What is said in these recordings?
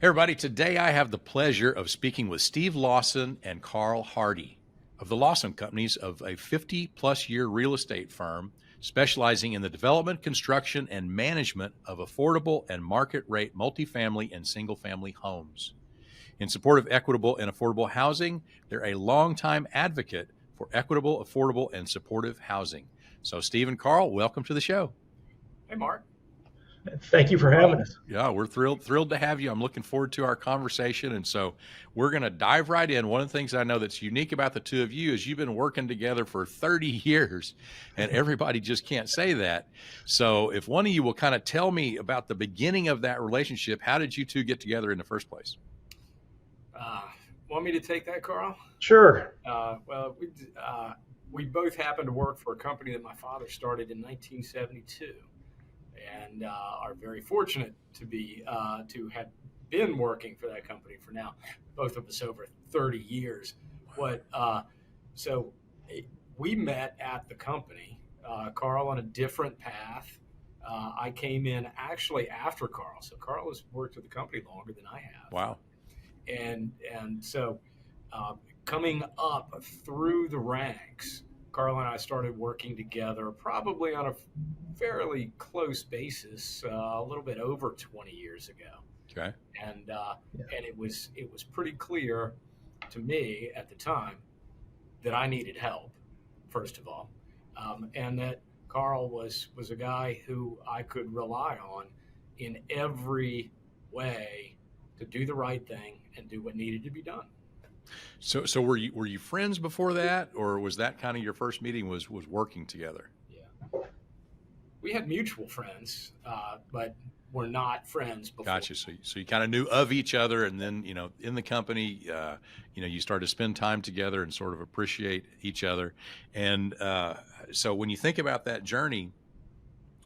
Hey everybody, today I have the pleasure of speaking with Steve Lawson and Carl Hardee of the Lawson Companies, of a 50-plus year real estate firm specializing in the development, construction, and management of affordable and market rate multifamily and single-family homes. In support of equitable and affordable housing, they're a longtime advocate for equitable, affordable, and supportive housing. So Steve and Carl, welcome to the show. Hey, Mark. Thank you for having us. Yeah, we're thrilled to have you. I'm looking forward to our conversation. And so we're going to dive right in. One of the things I know that's unique about the two of you is you've been working together for 30 years, and everybody just can't say that. So if one of you will kind of tell me about the beginning of that relationship, how did you two get together in the first place? Want me to take that, Carl? Sure. Well, we both happened to work for a company that my father started in 1972. And are very fortunate to have been working for that company for now, both of us over 30 years. So we met at the company, Carl on a different path. I came in actually after Carl. So Carl has worked with the company longer than I have. Wow. And so coming up through the ranks, Carl and I started working together probably on a fairly close basis a little bit over 20 years ago. Okay. And it was pretty clear to me at the time that I needed help, first of all, and that Carl was a guy who I could rely on in every way to do the right thing and do what needed to be done. So were you friends before that, or was that kind of your first meeting was working together? Yeah, we had mutual friends, but we're not friends before. Gotcha. So you kind of knew of each other, and then in the company, you started to spend time together and sort of appreciate each other. And so when you think about that journey,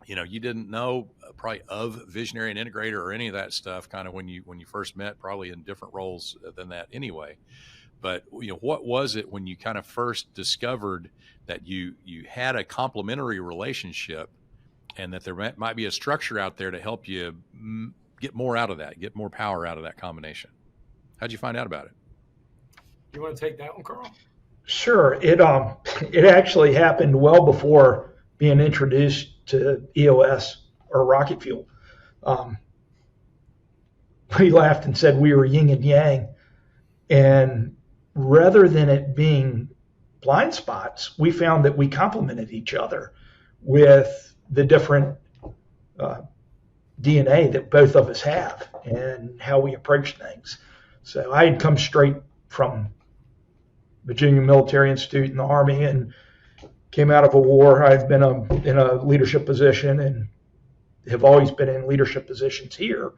you didn't know probably of Visionary and Integrator or any of that stuff kind of when you first met, probably in different roles than that anyway. But what was it when you kind of first discovered that you had a complementary relationship, and that there might be a structure out there to help you get more out of that, get more power out of that combination? How'd you find out about it? You want to take that one, Carl? Sure. It actually happened well before being introduced to EOS or rocket fuel. We laughed and said we were yin and yang, and rather than it being blind spots, we found that we complemented each other with the different DNA that both of us have and how we approach things. So I had come straight from Virginia Military Institute in the Army and came out of a war. I've been in a leadership position and have always been in leadership positions here.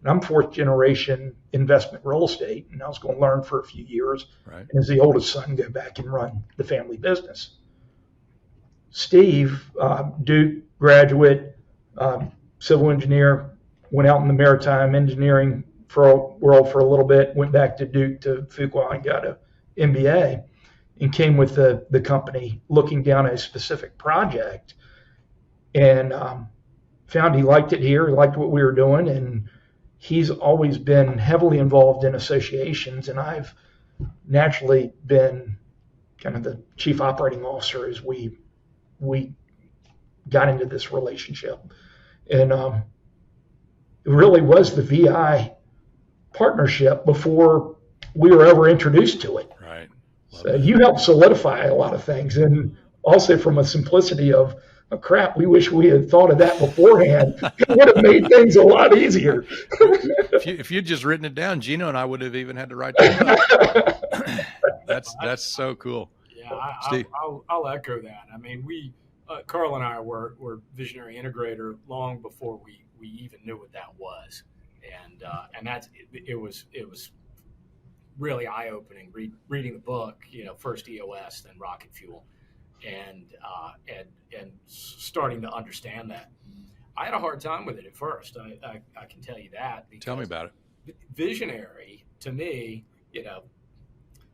And I'm fourth generation investment real estate, and I was going to learn for a few years. Right. And as the oldest son, go back and run the family business. Steve, Duke graduate, civil engineer, went out in the maritime engineering world for a little bit, went back to Duke to Fuqua and got an MBA, and came with the company looking down a specific project, and found he liked it here, he liked what we were doing, and he's always been heavily involved in associations, and I've naturally been kind of the chief operating officer as we got into this relationship. And it really was the VI partnership before we were ever introduced to it. Right. So you helped solidify a lot of things, and also from a simplicity of, oh crap, we wish we had thought of that beforehand. It would have made things a lot easier. If you'd just written it down, Gino and I would have even had to write that up. That's so cool. Yeah, Steve? I'll echo that. I mean, Carl and I were Visionary Integrator long before we even knew what that was, and it was really eye-opening reading the book. First EOS, then rocket fuel, and starting to understand that. I had a hard time with it at first. I can tell you that. Tell me about it. Visionary, to me,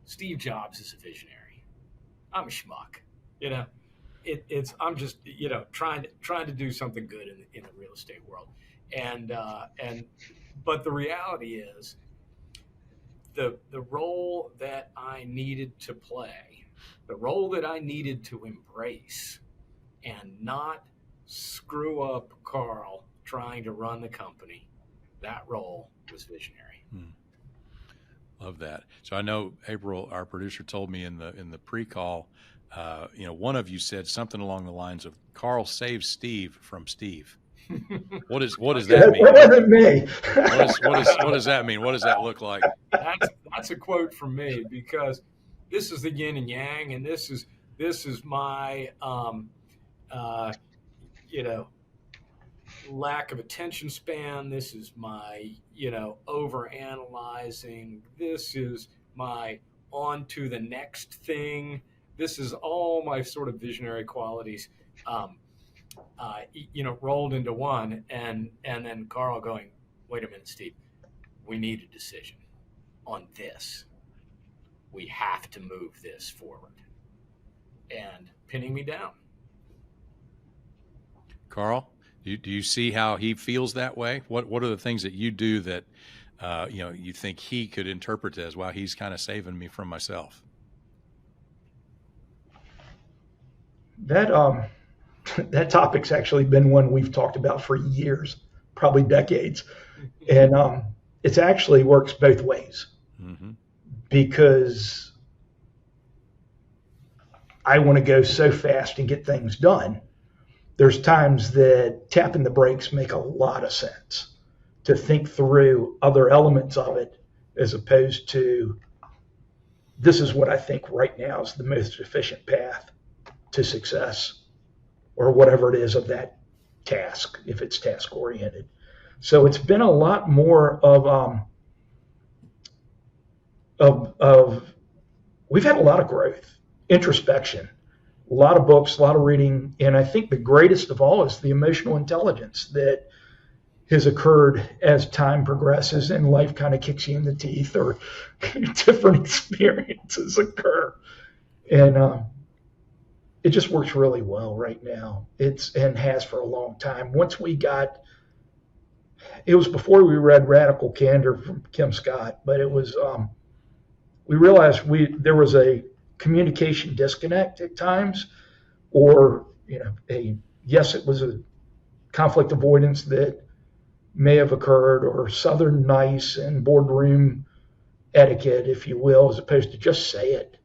Steve Jobs is a visionary. I'm a schmuck. I'm just trying to do something good in the real estate world, and But the reality is, the role that I needed to play, the role that I needed to embrace, and not screw up Carl trying to run the company, that role was visionary. Love that. So I know April, our producer, told me in the pre-call, one of you said something along the lines of Carl saves Steve from Steve. What does that mean? That wasn't me. What does that mean? What does that look like? That's a quote from me, because this is the yin and yang, and this is my lack of attention span. This is my over analyzing. This is my on to the next thing. This is all my sort of visionary qualities rolled into one, and then Carl going, wait a minute, Steve, we need a decision on this. We have to move this forward, and pinning me down. Carl, do you see how he feels that way? What are the things that you do that you think he could interpret as, wow, he's kind of saving me from myself? That topic's actually been one we've talked about for years, probably decades. And it actually works both ways. Mm-hmm. Because I want to go so fast and get things done. There's times that tapping the brakes make a lot of sense, to think through other elements of it, as opposed to, this is what I think right now is the most efficient path to success, or whatever it is of that task, if it's task oriented. So it's been a lot more of we've had a lot of growth, introspection, a lot of books, a lot of reading, and I think the greatest of all is the emotional intelligence that has occurred as time progresses and life kind of kicks you in the teeth, or different experiences occur. And it just works really well right now. And has for a long time. It was before we read Radical Candor from Kim Scott, but it was, we realized there was a communication disconnect at times, or, it was a conflict avoidance that may have occurred, or Southern nice and boardroom etiquette, if you will, as opposed to just say it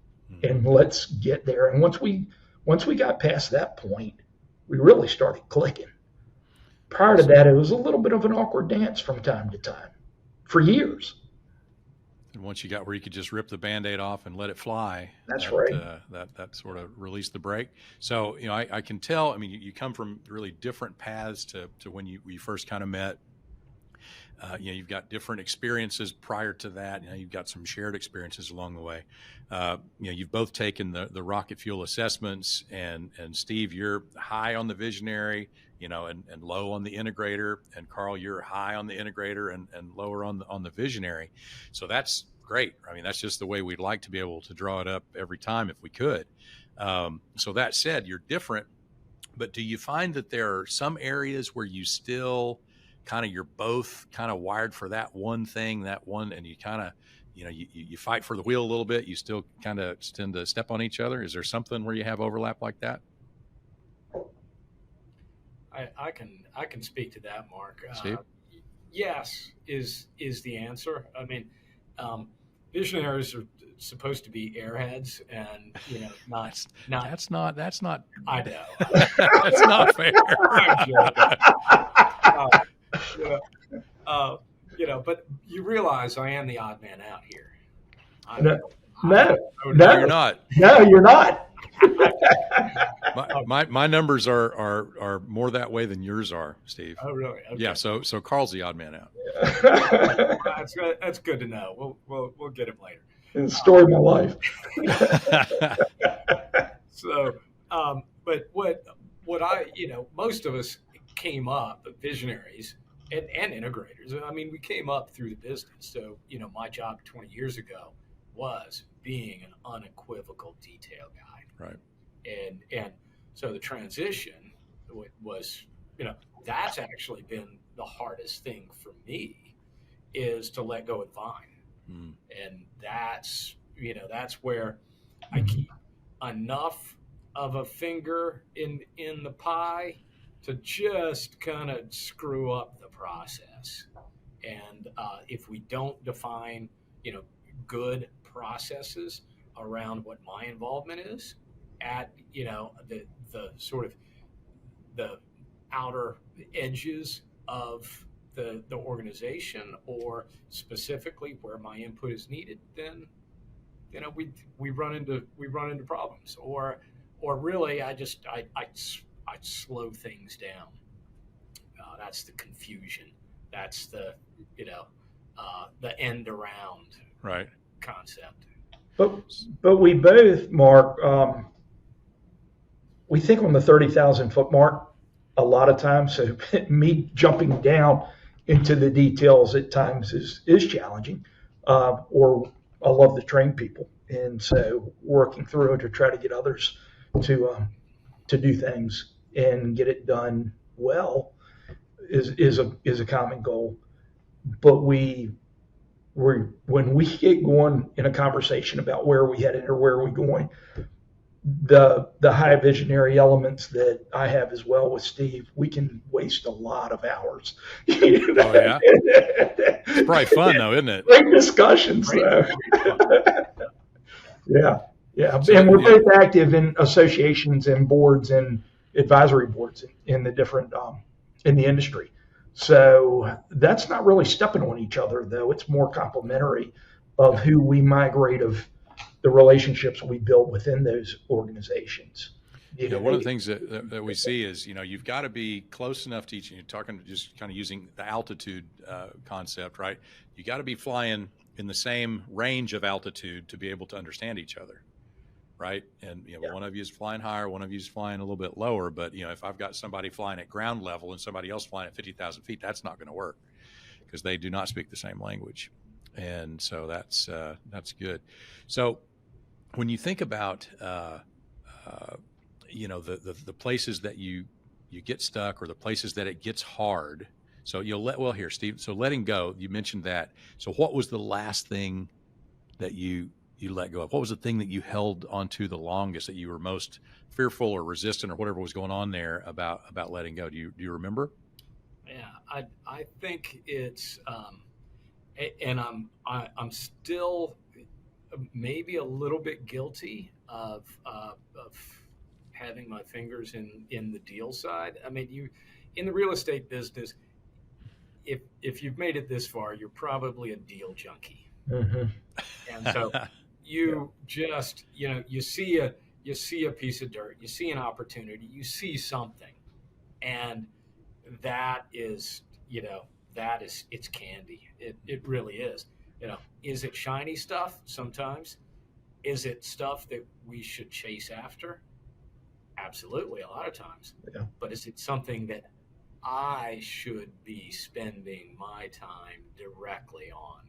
and let's get there. And once we got past that point, we really started clicking. Prior to that, it was a little bit of an awkward dance from time to time for years. And once you got where you could just rip the Band-Aid off and let it fly, that's right. That sort of released the brake. So, I can tell, you come from really different paths to when you first kind of met. You've got different experiences prior to that. You've got some shared experiences along the way. You've both taken the rocket fuel assessments, and Steve, you're high on the visionary, and low on the integrator, and Carl, you're high on the integrator and lower on the visionary. So that's great. That's just the way we'd like to be able to draw it up every time if we could. So that said, you're different, but do you find that there are some areas where you still you're both kind of wired for that one thing, and you kind of, you fight for the wheel a little bit, you still kind of tend to step on each other? Is there something where you have overlap like that? I can speak to that, Mark. Steve? Yes, is the answer. Visionaries are supposed to be airheads, and not. That's not. I know. That's not fair. I'm joking. But you realize I am the odd man out here. No, you're not. No, you're not. My numbers are more that way than yours are, Steve. Oh, really? Okay. Yeah. So Carl's the odd man out. That's good to know. We'll get him later. It's the story of my life. So, but what I most of us came up, visionaries and integrators. We came up through the business. So, my job 20 years ago was being an unequivocal detail guy. Right. And so the transition was, that's actually been the hardest thing for me, is to let go of the vine. Mm. And that's where I keep enough of a finger in the pie to just kind of screw up the process. And if we don't define, good processes around what my involvement is at, the sort of the outer edges of the organization, or specifically where my input is needed, then we run into problems, or really I slow things down. That's the confusion. That's the the end around Right. concept. But we both, Mark, we think on the 30,000 foot mark a lot of times. So me jumping down into the details at times is challenging. Or I love to train people, and so working through it to try to get others to do things and get it done well is a common goal. But when we get going in a conversation about where we headed or where we're going, the high visionary elements that I have as well with Steve, we can waste a lot of hours. Oh yeah, it's probably fun though, isn't it? Great discussions though. Yeah. So, and we're both active in associations and boards and advisory boards in the different in the industry. So that's not really stepping on each other, though. It's more complementary of who we migrate, of the relationships we build within those organizations. One of the things that we see is, you've got to be close enough to each. You're talking just kind of using the altitude concept, right? You got to be flying in the same range of altitude to be able to understand each other, right? And one of you is flying higher, one of you is flying a little bit lower. But if I've got somebody flying at ground level and somebody else flying at 50,000 feet, that's not going to work because they do not speak the same language. And so that's good. So when you think about the places that you get stuck, or the places that it gets hard. So here, Steve. So letting go, you mentioned that. So what was the last thing that you let go of? What was the thing that you held onto the longest, that you were most fearful or resistant or whatever was going on there about letting go? Do you remember? Yeah, I think it's and I'm still maybe a little bit guilty of having my fingers in the deal side. I mean, you in the real estate business, if you've made it this far, you're probably a deal junkie. Mm-hmm. And so you just you see a piece of dirt, you see an opportunity, you see something, and that is it's candy. It really is. Is it shiny stuff? Sometimes. Is it stuff that we should chase after? Absolutely, a lot of times. Yeah. But is it something that I should be spending my time directly on?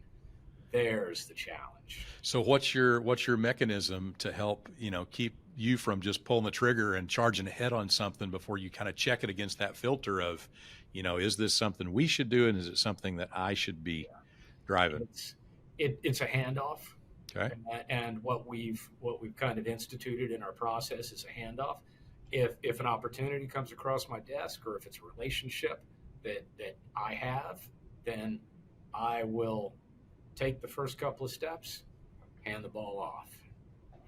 There's the challenge. So what's your mechanism to help keep you from just pulling the trigger and charging ahead on something before you kind of check it against that filter of, is this something we should do, and is it something that I should be driving? It's a handoff. Okay. And what we've kind of instituted in our process is a handoff. If an opportunity comes across my desk, or if it's a relationship that I have, then I will take the first couple of steps, hand the ball off,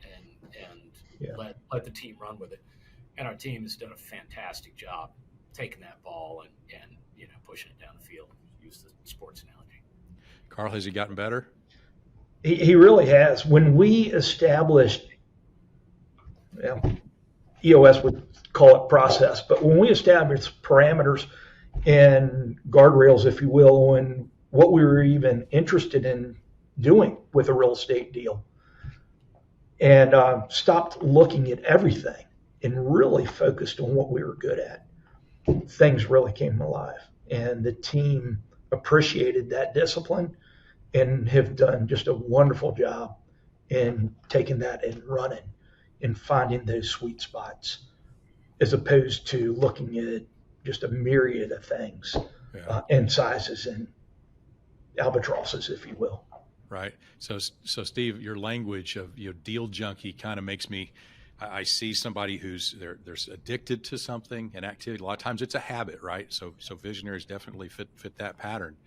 and let the team run with it. And our team has done a fantastic job taking that ball and pushing it down the field. Use the sports analogy. Carl, has he gotten better? He really has. When we established, EOS would call it process, but when we established parameters and guardrails, if you will, on what we were even interested in doing with a real estate deal, and stopped looking at everything and really focused on what we were good at, things really came alive. And the team appreciated that discipline and have done just a wonderful job in taking that and running and finding those sweet spots, as opposed to looking at just a myriad of things and sizes. And albatrosses, if you will. Right. So Steve, your language of deal junkie kind of makes me. I see somebody who's they're addicted to something, an activity. A lot of times it's a habit, right? So visionaries definitely fit that pattern,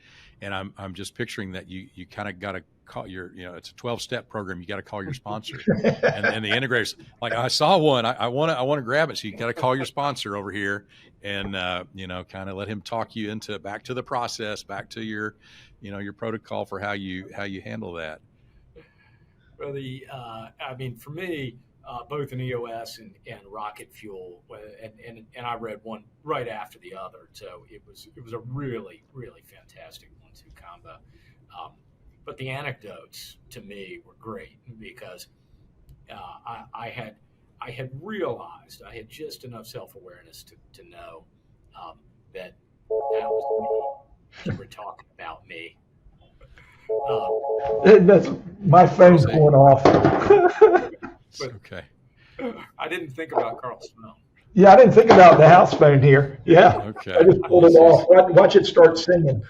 and I'm just picturing that you kind of got to call your it's a 12-step program. You got to call your sponsor, and the integrators like I saw one. I want to grab it. So you got to call your sponsor over here, and kind of let him talk you into back to the process, back to your your protocol for how you handle that. Well, I mean, for me, both in EOS and rocket fuel, and I read one right after the other, so it was a really fantastic 1-2 combo. But the anecdotes to me were great because I had realized I had just enough self-awareness to know that was me. You were talking about me. That's my phone's going off. Okay. I didn't think about Carl Sloan. Yeah, I didn't think about the house phone here. Yeah. Okay. I just pulled it off. Watch it start singing.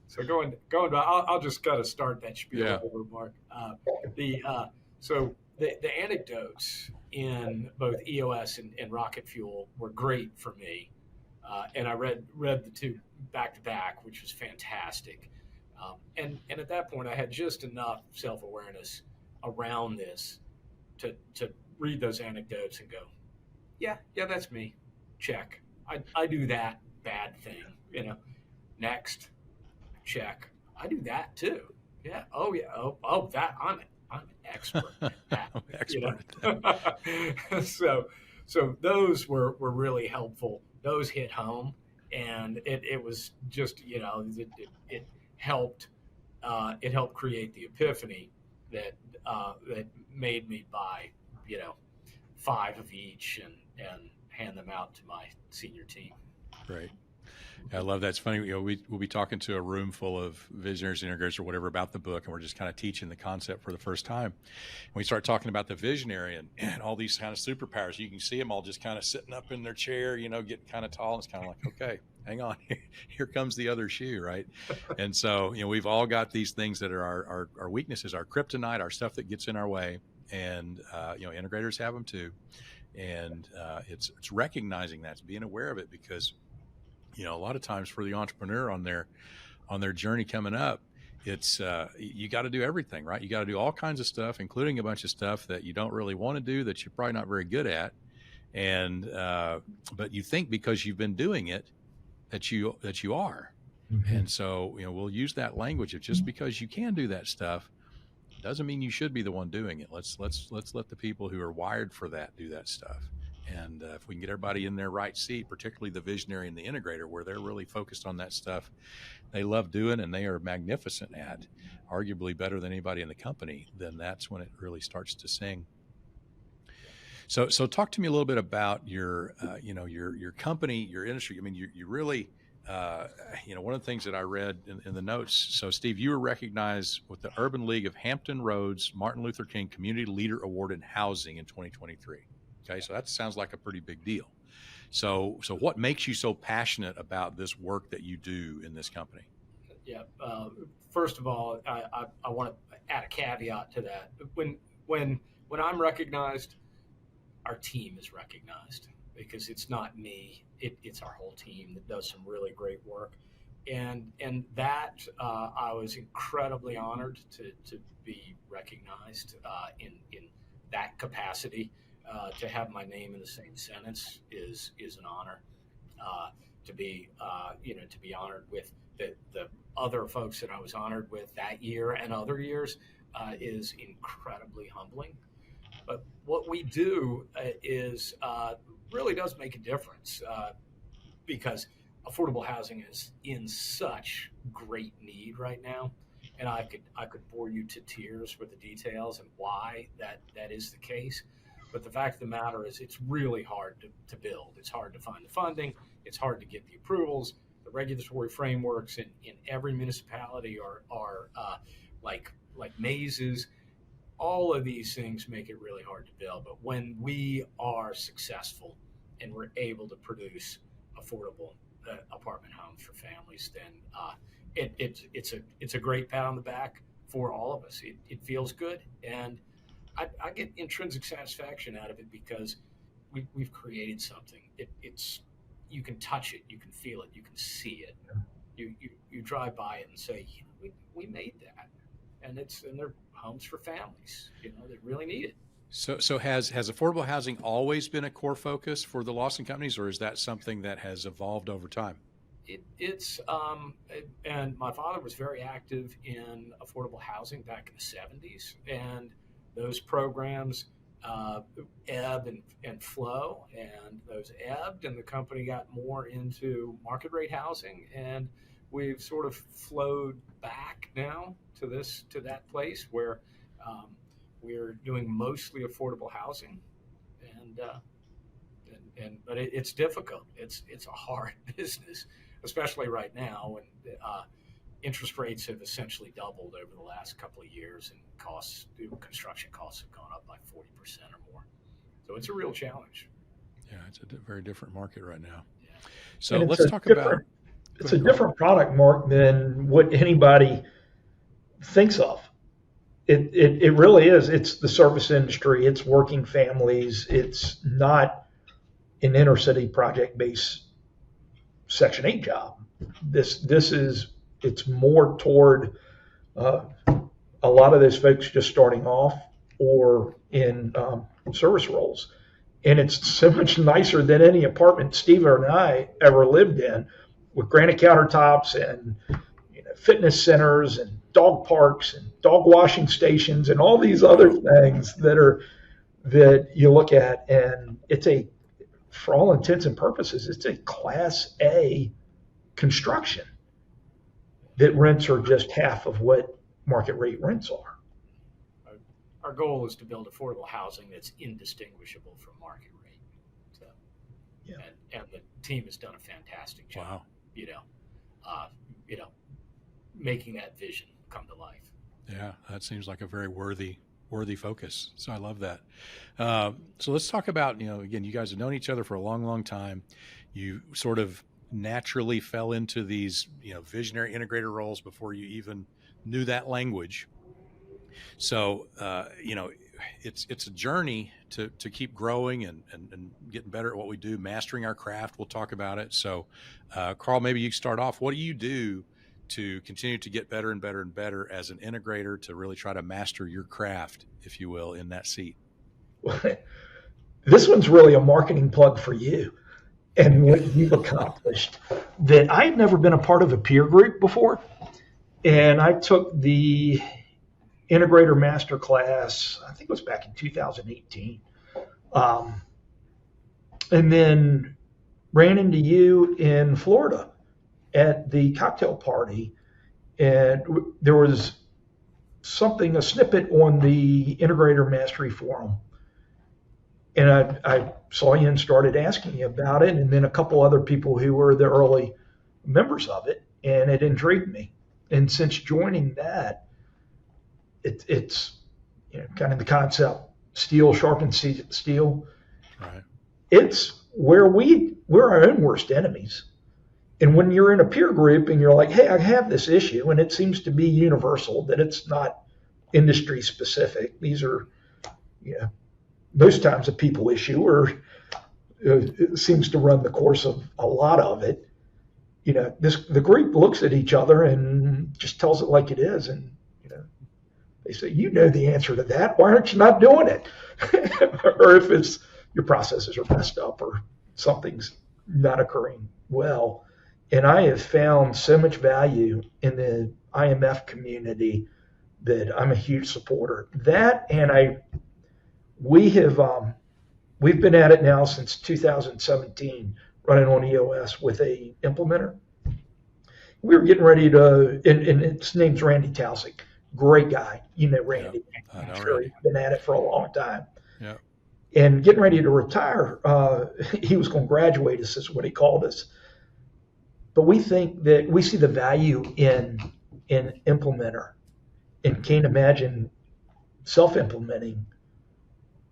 So going I'll just kind of start that spiel over, Mark. So the anecdotes in both EOS and rocket fuel were great for me, and I read the two back to back, which was fantastic. And at that point, I had just enough self-awareness around this to read those anecdotes and go, yeah, that's me. Check. I do that bad thing. Next. Check. I do that too. Yeah. Oh yeah. Oh that I'm an expert at that. So those were really helpful. Those hit home, and it was just it helped create the epiphany that made me buy 5 of each and hand them out to my senior team. Right. I love that. It's funny. We'll be talking to a room full of visionaries, integrators, or whatever about the book, and we're just kind of teaching the concept for the first time. And we start talking about the visionary and all these kind of superpowers. You can see them all just kind of sitting up in their chair, getting kind of tall. And it's kind of like, okay, hang on, here comes the other shoe, right? And so, we've all got these things that are our weaknesses, our kryptonite, our stuff that gets in our way, and integrators have them too. And it's recognizing that, it's being aware of it, because a lot of times for the entrepreneur on their journey coming up, it's you got to do everything, right? You got to do all kinds of stuff, including a bunch of stuff that you don't really want to do, that you're probably not very good at, and but you think because you've been doing it that you are. Mm-hmm. And so we'll use that language of just because you can do that stuff doesn't mean you should be the one doing it. Let's let the people who are wired for that do that stuff. And if we can get everybody in their right seat, particularly the visionary and the integrator, where they're really focused on that stuff they love doing and they are magnificent at, arguably better than anybody in the company, then that's when it really starts to sing. So talk to me a little bit about your company, your industry. I mean, you really, one of the things that I read in the notes. So Steve, you were recognized with the Urban League of Hampton Roads Martin Luther King Community Leader Award in Housing in 2023. Okay, so that sounds like a pretty big deal. So what makes you so passionate about this work that you do in this company? Yeah. First of all, I want to add a caveat to that. When I'm recognized, our team is recognized, because it's not me. It's our whole team that does some really great work. And that I was incredibly honored to be recognized in that capacity. To have my name in the same sentence is an honor. To be honored with the other folks that I was honored with that year and other years is incredibly humbling. But what we do is really does make a difference, because affordable housing is in such great need right now. And I could bore you to tears with the details and why that is the case. But the fact of the matter is, it's really hard to build. It's hard to find the funding. It's hard to get the approvals. The regulatory frameworks in every municipality are like mazes. All of these things make it really hard to build. But when we are successful and we're able to produce affordable apartment homes for families, then it's a great pat on the back for all of us. It feels good, and I get intrinsic satisfaction out of it because we've created something. It's you can touch it, you can feel it, you can see it. You drive by it and say, we made that, and they're homes for families, that really need it. So has affordable housing always been a core focus for the Lawson Companies, or is that something that has evolved over time? And my father was very active in affordable housing back in the 70s, and those programs ebb and flow, and those ebbed, and the company got more into market rate housing, and we've sort of flowed back now to that place where we're doing mostly affordable housing, but it's difficult. It's a hard business, especially right now when interest rates have essentially doubled over the last couple of years, and construction costs have gone up by 40% or more. So it's a real challenge. Yeah, it's a very different market right now. Yeah. So let's talk about. It's a different product, Mark, than what anybody thinks of. It really is. It's the service industry. It's working families. It's not an inner city project-based Section 8 job. It's more toward a lot of those folks just starting off or in service roles. And it's so much nicer than any apartment Steve and I ever lived in, with granite countertops and fitness centers and dog parks and dog washing stations and all these other things that you look at, and for all intents and purposes, it's a Class A construction that rents are just half of what market rate rents are. Our goal is to build affordable housing that's indistinguishable from market rate. So, yeah. And the team has done a fantastic job. Wow. Making that vision come to life. Yeah, that seems like a very worthy focus. So I love that. So let's talk about, again, you guys have known each other for a long, long time. You sort of naturally fell into these, visionary integrator roles before you even knew that language. So, it's a journey to keep growing and getting better at what we do, mastering our craft. We'll talk about it. So, Carl, maybe you start off. What do you do to continue to get better and better and better as an integrator to really try to master your craft, if you will, in that seat? This one's really a marketing plug for you and what you've accomplished. That I had never been a part of a peer group before, and I took the integrator master class, I think it was back in 2018, and then ran into you in Florida at the cocktail party, and there was a snippet on the Integrator Mastery Forum, and I saw you and started asking you about it, and then a couple other people who were the early members of it, and it intrigued me. And since joining that, it's kind of the concept, steel sharpens steel. Right. It's where we're our own worst enemies. And when you're in a peer group and you're like, hey, I have this issue, and it seems to be universal, that it's not industry specific. These are, most times a people issue, or it seems to run the course of a lot of it. The group looks at each other and just tells it like it is. And, they say, the answer to that. Why aren't you not doing it? Or if it's your processes are messed up or something's not occurring well. And I have found so much value in the IMF community that I'm a huge supporter. That, and we've been at it now since 2017, running on EOS with a implementer. We were getting ready to, and his name's Randy Tausick, great guy. Randy. Yeah, I know I'm sure Randy. he's been at it for a long time. Yeah. And getting ready to retire, he was going to graduate us, is what he called us. But we think that we see the value in implementer, and can't imagine self-implementing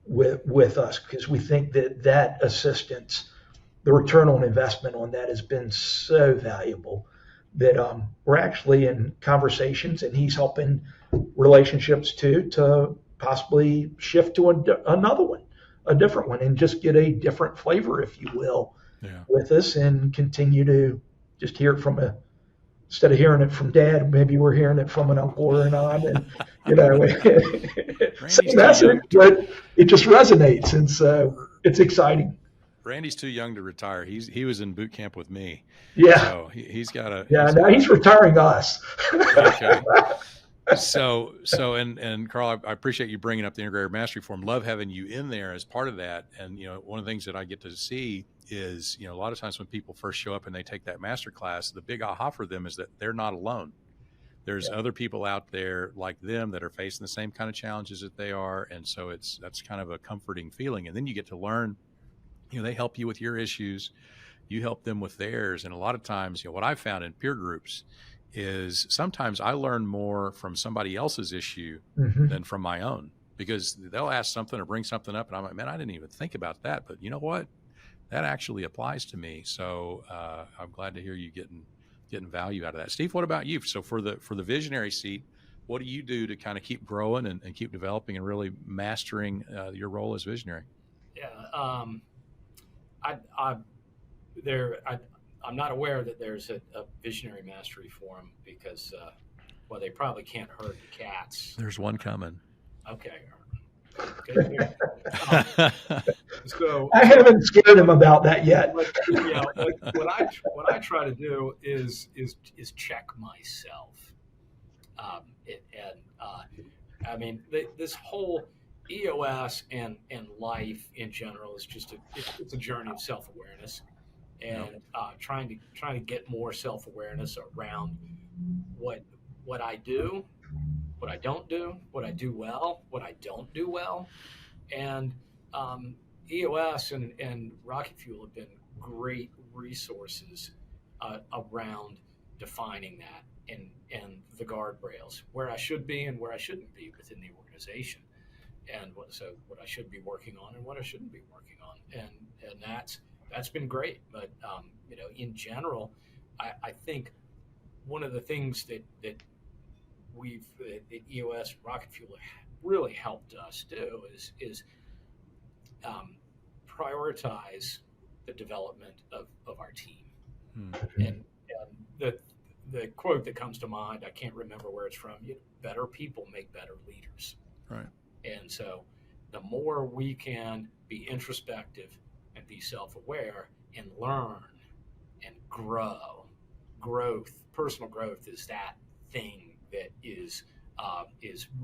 with us, because we think that assistance, the return on investment on that has been so valuable. that we're actually in conversations, and he's helping relationships too to possibly shift to another one, a different one, and just get a different flavor, if you will, Yeah. with us, and continue to just hear it from instead of hearing it from dad, maybe we're hearing it from an uncle or an aunt, and same message, but it just resonates, and so it's exciting. Randy's too young to retire. He was in boot camp with me. Yeah. So he's got a. Now he's retiring us. Okay. So and Carl, I appreciate you bringing up the Integrator Mastery Forum. Love having you in there as part of that. And one of the things that I get to see is a lot of times when people first show up and they take that master class, the big aha for them is that they're not alone. There's other people out there like them that are facing the same kind of challenges that they are, and so that's kind of a comforting feeling. And then you get to learn. They help you with your issues, you help them with theirs, and a lot of times, what I've found in peer groups is sometimes I learn more from somebody else's issue than from my own, because they'll ask something or bring something up, and I'm like, man, I didn't even think about that, but you know what? That actually applies to me. So I'm glad to hear you getting value out of that. Steve, what about you? So for the visionary seat, what do you do to kind of keep growing and keep developing and really mastering your role as visionary? Yeah, I'm not aware that there's a visionary mastery forum because, they probably can't herd the cats. There's one coming. Okay. So I haven't scared him about that yet. What I try to do is check myself, this whole EOS and life in general is just it's a journey of self-awareness, and trying to get more self-awareness around what I do, what I don't do, what I do well, what I don't do well, and EOS and Rocket Fuel have been great resources around defining that and the guardrails, where I should be and where I shouldn't be within the organization, and what I should be working on and what I shouldn't be working on, and that's been great. But in general, I think one of the things that EOS Rocket Fuel really helped us do is prioritize the development of our team. And the quote that comes to mind, I can't remember where it's from, better people make better leaders. Right. And so the more we can be introspective and be self-aware and learn and personal growth is that thing that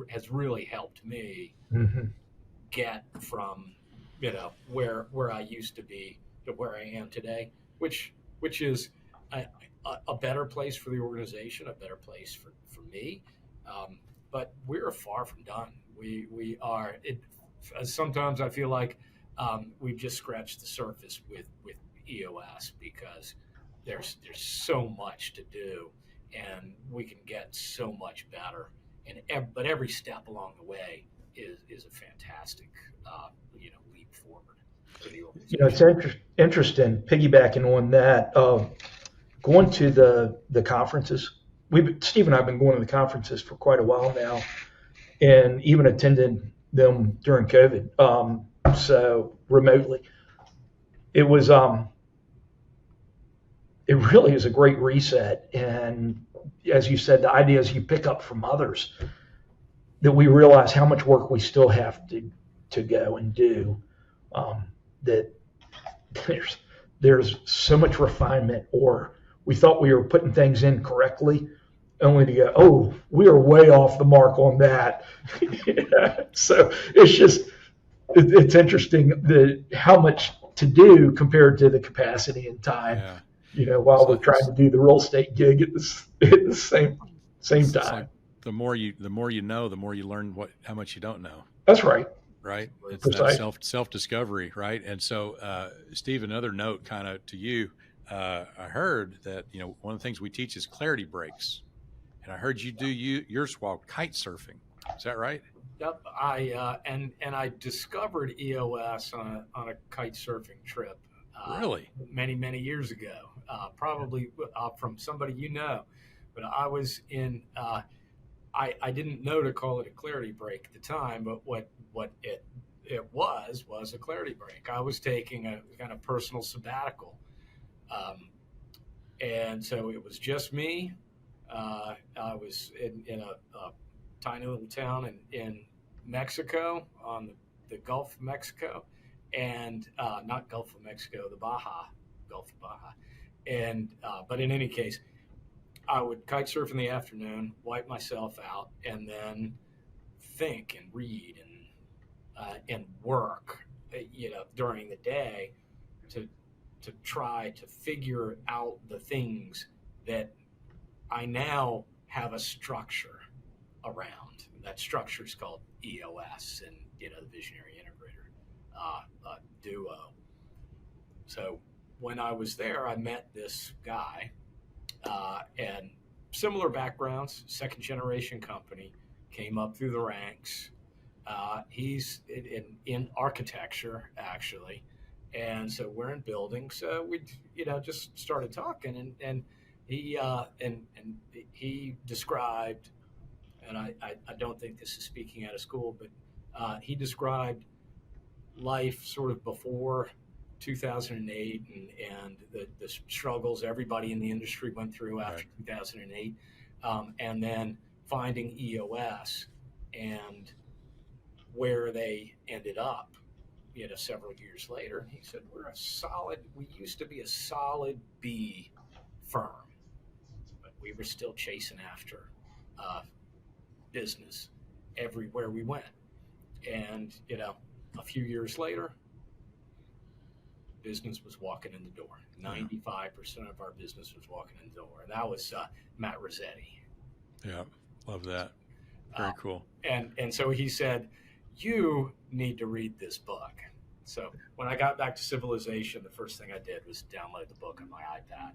has really helped me get from where I used to be to where I am today, which is a better place for the organization, a better place for me. But we're far from done. We are. Sometimes I feel like we've just scratched the surface with EOS, because there's so much to do, and we can get so much better. But every step along the way is a fantastic leap forward for the organization. It's interesting, piggybacking on that, going to the conferences. Steve and I have been going to the conferences for quite a while now, and even attended them during COVID, so remotely. It was it really is a great reset, and as you said, the ideas you pick up from others, that we realize how much work we still have to go and do, that there's so much refinement, or we thought we were putting things in correctly, only to go, oh, we are way off the mark on that. So it's interesting how much to do compared to the capacity and time. While we're trying to do the real estate gig at the same time. Like the more you know, the more you learn how much you don't know. That's right. Right. It's that self-discovery, right? And so, Steve, another note kind of to you, I heard that, one of the things we teach is clarity breaks. And I heard you do yours while kite surfing. Is that right? Yep. I discovered EOS on a kite surfing trip. Really? Many, many years ago. probably from somebody you know, but I was in. I didn't know to call it a clarity break at the time, but what it was a clarity break. I was taking a kind of personal sabbatical, and so it was just me. I was in a tiny little town in Mexico, on the Gulf of Mexico, and not Gulf of Mexico, the Gulf of Baja. And but in any case, I would kite surf in the afternoon, wipe myself out, and then think and read and work, during the day to try to figure out the things that I now have a structure around. That structure is called EOS, and the Visionary Integrator duo. So when I was there, I met this guy, and similar backgrounds, second generation company, came up through the ranks. He's in architecture, actually. And so we're in building. So we, just started talking, and he he described, and I don't think this is speaking out of school, but he described life sort of before 2008 and the struggles everybody in the industry went through after 2008, and then finding EOS and where they ended up, several years later. And he said, we used to be a solid B firm, but we were still chasing after business everywhere we went. And, a few years later, business was walking in the door. 95% of our business was walking in the door. And that was Matt Rossetti. Yeah, love that. Very cool. And so he said, you need to read this book. So when I got back to Civilization, the first thing I did was download the book on my iPad.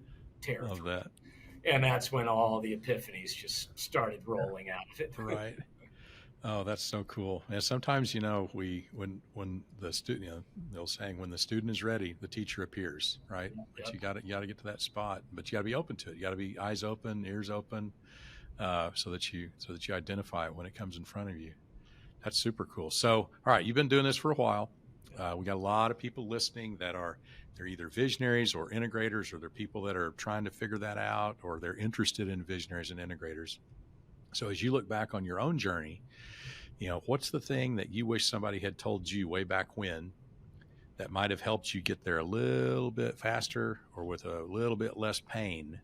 Love that. And that's when all the epiphanies just started rolling out of it. Right. Oh, that's so cool. And sometimes, when the student, the old saying, when the student is ready, the teacher appears, right? Yep. But you got to get to that spot, but you got to be open to it. You got to be eyes open, ears open, so that you identify it when it comes in front of you. That's super cool. So, all right, you've been doing this for a while. We got a lot of people listening that they're either visionaries or integrators, or they're people that are trying to figure that out, or they're interested in visionaries and integrators. So as you look back on your own journey, what's the thing that you wish somebody had told you way back when that might have helped you get there a little bit faster or with a little bit less pain?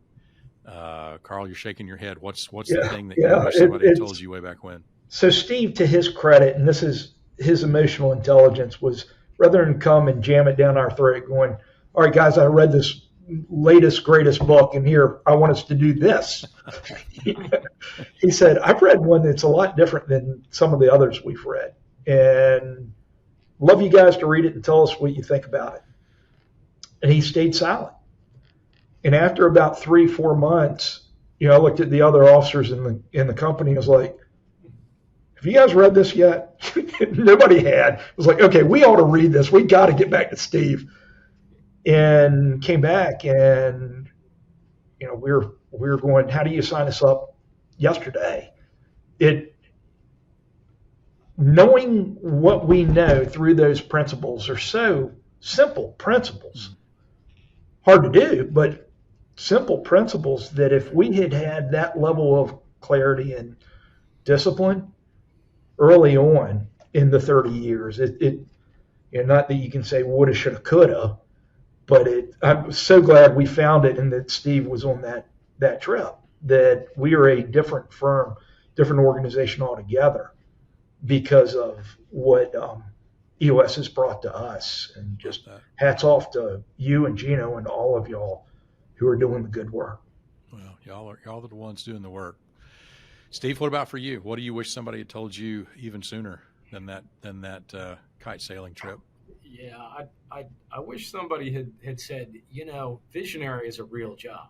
Carl, you're shaking your head. What's the thing that you wish somebody had told you way back when? So Steve, to his credit, and this is his emotional intelligence, was rather than come and jam it down our throat going, all right, guys, I read this latest, greatest book, and here, I want us to do this. He said, I've read one that's a lot different than some of the others we've read, and love you guys to read it and tell us what you think about it. And he stayed silent. And after about 3-4 months, I looked at the other officers in the company and was like, have you guys read this yet? Nobody had. It was like, okay, we ought to read this. We got to get back to Steve. And came back, and we were going, how do you sign us up yesterday? Knowing what we know through those principles are so simple principles. Hard to do, but simple principles that if we had had that level of clarity and discipline early on in the 30 years, not that you can say woulda, shoulda, coulda, but I'm so glad we found it and that Steve was on that trip, that we are a different firm, different organization altogether because of what EOS has brought to us. And just hats off to you and Gino and all of y'all who are doing the good work. Well, y'all are the ones doing the work. Steve, what about for you? What do you wish somebody had told you even sooner than that kite sailing trip? Yeah, I wish somebody had said, visionary is a real job,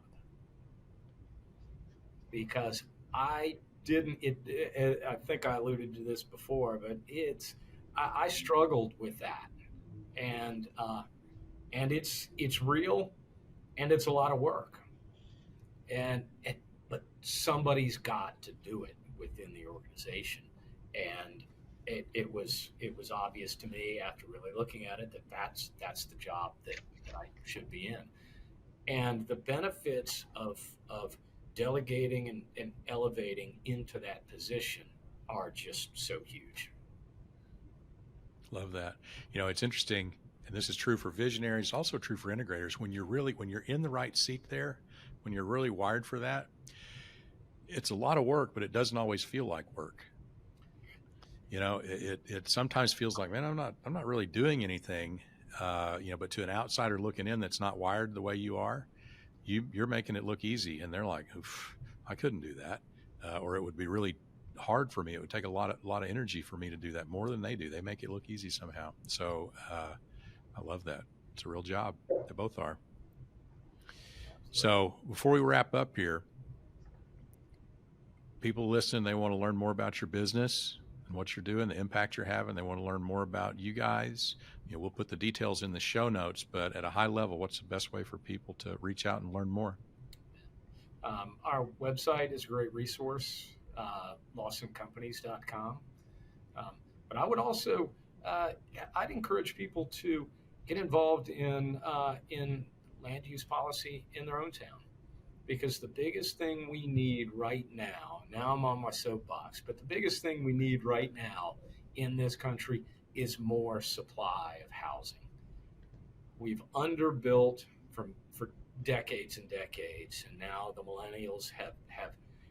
because I didn't. I think I alluded to this before, but I struggled with that, and it's real, and it's a lot of work. But somebody's got to do it within the organization, and it was obvious to me after really looking at it that that's the job that I should be in. And the benefits of delegating and elevating into that position are just so huge. Love that. It's interesting, and this is true for visionaries, also true for integrators. When you're in the right seat there, when you're really wired for that, it's a lot of work, but it doesn't always feel like work. It sometimes feels like, man, I'm not really doing anything. But to an outsider looking in that's not wired the way you are, you're making it look easy, and they're like, oof, I couldn't do that, or it would be really hard for me. It would take a lot of energy for me to do that, more than they do. They make it look easy somehow. So I love that. It's a real job. They both are. So before we wrap up here, people listening, they want to learn more about your business and what you're doing, the impact you're having. They want to learn more about you guys. We'll put the details in the show notes, but at a high level, what's the best way for people to reach out and learn more? Our website is a great resource, lawsoncompanies.com. But I would also, I'd encourage people to get involved in land use policy in their own town, because the biggest thing we need right now I'm on my soapbox, but the biggest thing we need right now in this country is more supply of housing. We've underbuilt for decades and decades, and now the millennials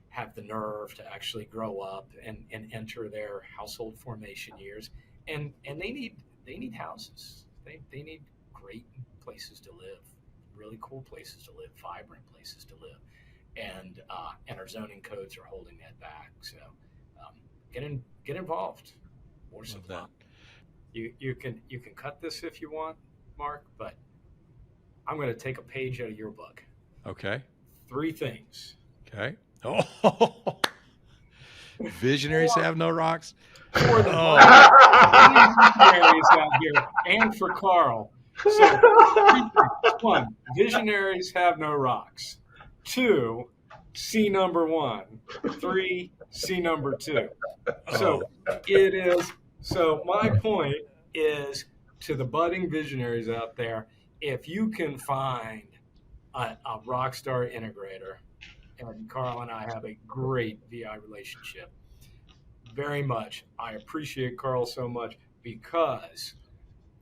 have the nerve to actually grow up and enter their household formation years, and they need houses. They need great places to live, really cool places to live, vibrant places to live, and our zoning codes are holding that back. So get involved. More supply. You can cut this if you want, Mark, but I'm going to take a page out of your book. Okay. 3 things. Okay. Oh, visionaries have no rocks. For the visionaries out here, and for Carl. So, 1, visionaries have no rocks. 2, see number 1. 3, see number 2. So it is. So my point is to the budding visionaries out there: if you can find a rock star integrator, and Carl and I have a great VI relationship. Very much. I appreciate Carl so much because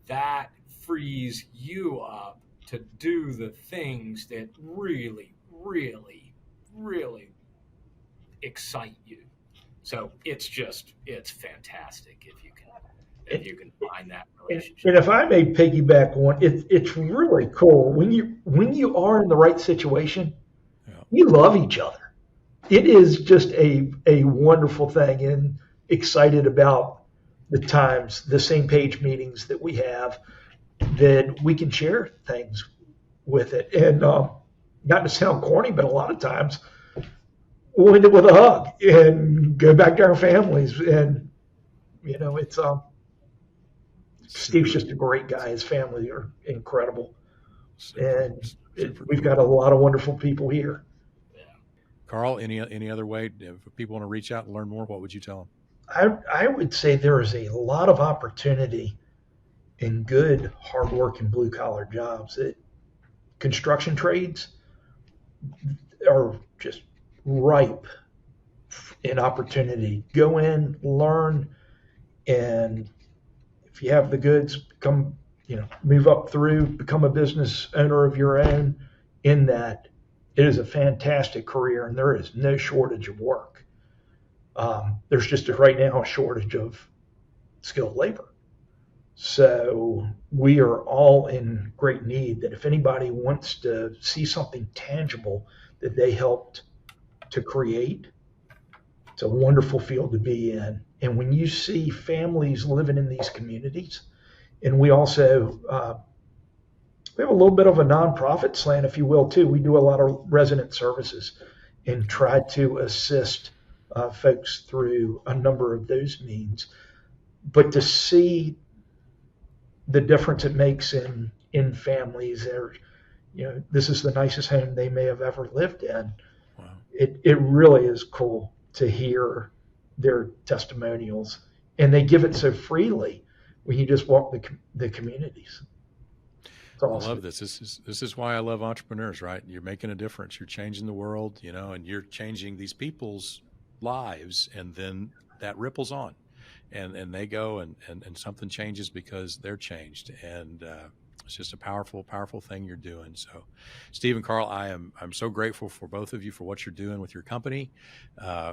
that frees you up to do the things that really, really, really excite you. So it's fantastic if you can find that relationship. And if I may piggyback on, it's really cool when you are in the right situation. Yeah. You love each other. It is just a wonderful thing, and excited about the same page meetings that we have, that we can share things with it. And not to sound corny, but a lot of times we'll end it with a hug and go back to our families. And it's Steve's just a great guy. His family are incredible, and we've got a lot of wonderful people here. Yeah. Carl, any other way if people want to reach out and learn more? What would you tell them? I would say there is a lot of opportunity in good, hardworking, blue-collar jobs. Construction trades are just ripe in opportunity. Go in, learn, and if you have the goods, move up through, become a business owner of your own. In that, it is a fantastic career, and there is no shortage of work. There's just right now a shortage of skilled labor. So we are all in great need that if anybody wants to see something tangible that they helped to create, it's a wonderful field to be in. And when you see families living in these communities, and we also we have a little bit of a nonprofit slant, if you will, too. We do a lot of resident services and try to assist folks through a number of those means. But to see the difference it makes in families, this is the nicest home they may have ever lived in. Wow. It really is cool to hear their testimonials, and they give it so freely when you just walk the communities. Awesome. I love this. This is why I love entrepreneurs, right? You're making a difference. You're changing the world, and you're changing these people's lives, and then that ripples on, and they go and something changes because they're changed, and it's just a powerful thing you're doing. So, Steve and Carl, I'm so grateful for both of you for what you're doing with your company.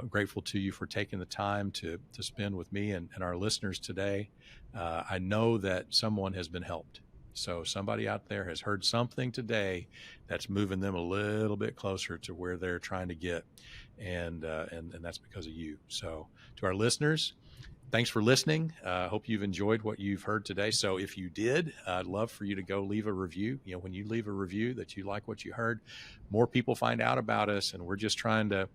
Grateful to you for taking the time to spend with me and our listeners today. I know that someone has been helped. So somebody out there has heard something today that's moving them a little bit closer to where they're trying to get, and that's because of you. So to our listeners, thanks for listening. Hope you've enjoyed what you've heard today. So if you did, I'd love for you to go leave a review. When you leave a review that you like what you heard, more people find out about us, and we're just trying to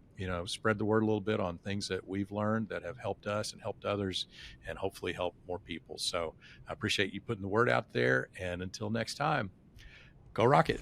spread the word a little bit on things that we've learned that have helped us and helped others, and hopefully help more people. So I appreciate you putting the word out there, and until next time, go rock it.